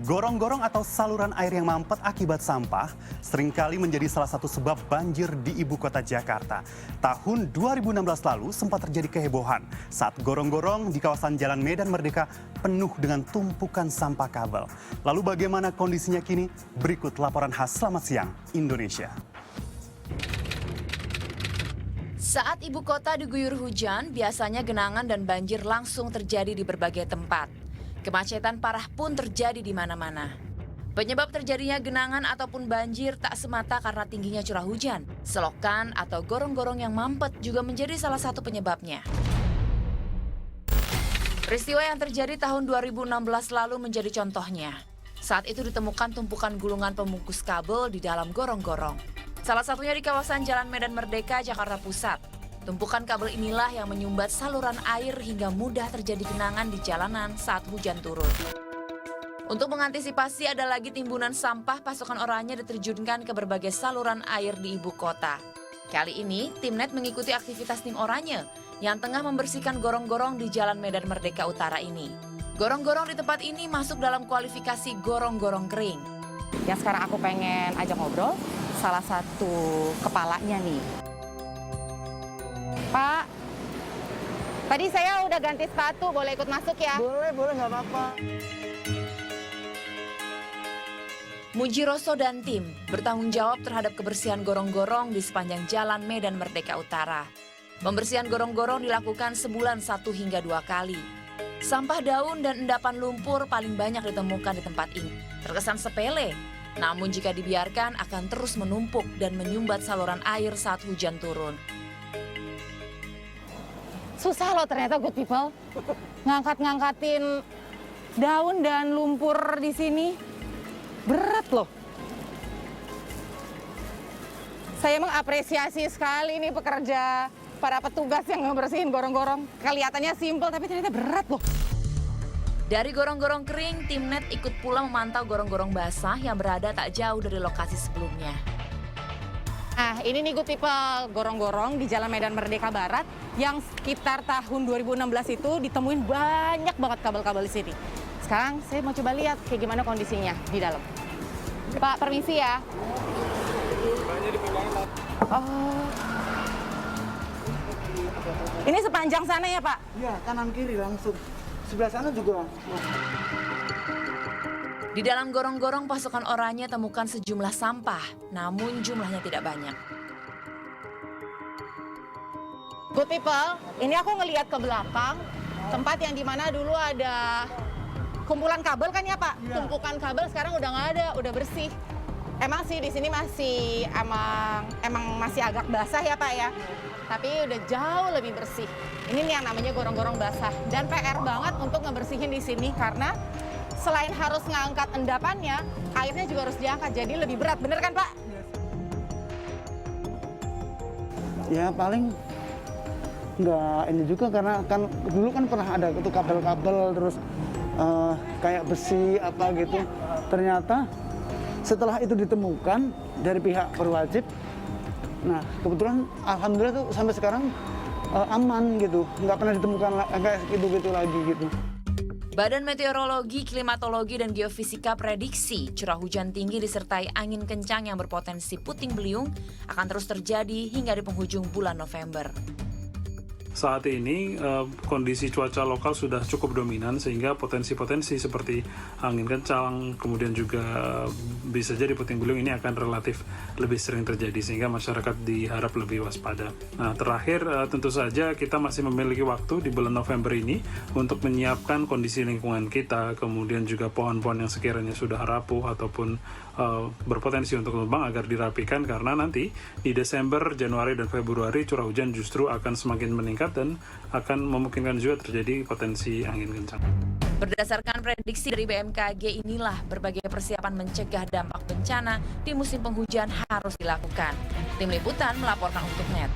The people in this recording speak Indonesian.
Gorong-gorong atau saluran air yang mampet akibat sampah seringkali menjadi salah satu sebab banjir di ibu kota Jakarta. Tahun 2016 lalu sempat terjadi kehebohan saat gorong-gorong di kawasan Jalan Medan Merdeka penuh dengan tumpukan sampah kabel. Lalu bagaimana kondisinya kini? Berikut laporan khas Selamat Siang Indonesia. Saat ibu kota diguyur hujan, biasanya genangan dan banjir langsung terjadi di berbagai tempat. Kemacetan parah pun terjadi di mana-mana. Penyebab terjadinya genangan ataupun banjir tak semata karena tingginya curah hujan. Selokan atau gorong-gorong yang mampet juga menjadi salah satu penyebabnya. Peristiwa yang terjadi tahun 2016 lalu menjadi contohnya. Saat itu ditemukan tumpukan gulungan pembungkus kabel di dalam gorong-gorong. Salah satunya di kawasan Jalan Medan Merdeka, Jakarta Pusat. Tumpukan kabel inilah yang menyumbat saluran air hingga mudah terjadi genangan di jalanan saat hujan turun. Untuk mengantisipasi ada lagi timbunan sampah, pasukan oranye diterjunkan ke berbagai saluran air di ibu kota. Kali ini, Timnet mengikuti aktivitas tim oranye yang tengah membersihkan gorong-gorong di Jalan Medan Merdeka Utara ini. Gorong-gorong di tempat ini masuk dalam kualifikasi gorong-gorong kering. Yang sekarang aku pengen ajak ngobrol, salah satu kepalanya nih. Pak, tadi saya udah ganti sepatu, boleh ikut masuk ya? Boleh, nggak apa-apa. Mujiroso dan tim bertanggung jawab terhadap kebersihan gorong-gorong di sepanjang Jalan Medan Merdeka Utara. Pembersihan gorong-gorong dilakukan sebulan 1 hingga 2 kali. Sampah daun dan endapan lumpur paling banyak ditemukan di tempat ini. Terkesan sepele, namun jika dibiarkan akan terus menumpuk dan menyumbat saluran air saat hujan turun. Susah loh ternyata good people, ngangkatin daun dan lumpur di sini, berat loh. Saya mengapresiasi sekali nih pekerja, para petugas yang ngebersihin gorong-gorong. Kelihatannya simpel tapi ternyata berat loh. Dari gorong-gorong kering, Timnet ikut pula memantau gorong-gorong basah yang berada tak jauh dari lokasi sebelumnya. Nah, ini nih good people, gorong-gorong di Jalan Medan Merdeka Barat yang sekitar tahun 2016 itu ditemuin banyak banget kabel-kabel di sini. Sekarang saya mau coba lihat kayak gimana kondisinya di dalam. Pak, permisi ya. Oh. Ini sepanjang sana ya, Pak? Iya, kanan kiri langsung. Sebelah sana juga. Di dalam gorong-gorong pasukan oranye temukan sejumlah sampah, namun jumlahnya tidak banyak. Good people, ini aku ngelihat ke belakang, tempat yang dimana dulu ada kumpulan kabel kan ya Pak? Ya. Tumpukan kabel sekarang udah nggak ada, udah bersih. Emang sih di sini masih emang masih agak basah ya Pak ya, tapi udah jauh lebih bersih. Ini nih yang namanya gorong-gorong basah dan PR banget untuk ngebersihin di sini karena selain harus ngangkat endapannya, airnya juga harus diangkat, jadi lebih berat, bener kan Pak? Ya paling nggak ini juga karena kan dulu kan pernah ada itu kabel-kabel terus kayak besi apa gitu. Ternyata setelah itu ditemukan dari pihak berwajib, nah kebetulan alhamdulillah tuh sampai sekarang aman gitu, nggak pernah ditemukan kayak gitu-gitu lagi gitu. Badan Meteorologi, Klimatologi, dan Geofisika prediksi curah hujan tinggi disertai angin kencang yang berpotensi puting beliung akan terus terjadi hingga di penghujung bulan November. Saat ini kondisi cuaca lokal sudah cukup dominan sehingga potensi-potensi seperti angin kencang, kemudian juga bisa jadi puting beliung ini akan relatif lebih sering terjadi sehingga masyarakat diharap lebih waspada. Nah, terakhir tentu saja kita masih memiliki waktu di bulan November ini untuk menyiapkan kondisi lingkungan kita, kemudian juga pohon-pohon yang sekiranya sudah rapuh ataupun berpotensi untuk tumbang agar dirapikan karena nanti di Desember, Januari, dan Februari curah hujan justru akan semakin meningkat dan akan memungkinkan juga terjadi potensi angin kencang. Berdasarkan prediksi dari BMKG inilah berbagai persiapan mencegah dampak bencana di musim penghujan harus dilakukan. Tim Liputan melaporkan untuk NET.